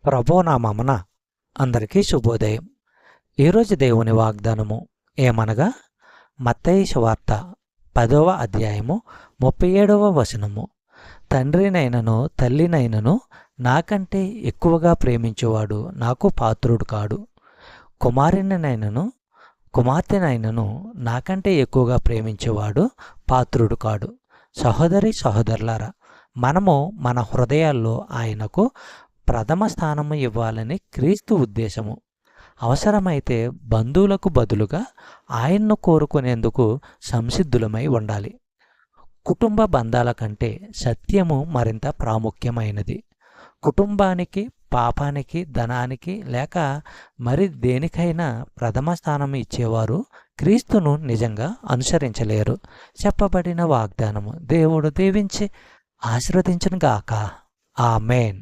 ప్రభునామమున అందరికీ శుభోదయం. ఈరోజు దేవుని వాగ్దానము ఏమనగా, మత్తయి సువార్త 10వ అధ్యాయము 37వ వచనము. తండ్రినైనను తల్లినైనను నాకంటే ఎక్కువగా ప్రేమించువాడు నాకు పాత్రుడు కాడు. కుమారునినైనను కుమార్తెనైనను నాకంటే ఎక్కువగా ప్రేమించేవాడు పాత్రుడు కాడు. సహోదరి సహోదరులారా, మనము మన హృదయాల్లో ఆయనకు ప్రథమ స్థానము ఇవ్వాలని క్రీస్తు ఉద్దేశము. అవసరమైతే బంధువులకు బదులుగా ఆయన్ను కోరుకునేందుకు సంసిద్ధులమై ఉండాలి. కుటుంబ బంధాల కంటే సత్యము మరింత ప్రాముఖ్యమైనది. కుటుంబానికి, పాపానికి, ధనానికి లేక మరి దేనికైనా ప్రథమ స్థానం ఇచ్చేవారు క్రీస్తును నిజంగా అనుసరించలేరు. చెప్పబడిన వాగ్దానము దేవుడు దీవించి ఆశీర్వదించును గాక. ఆమేన్.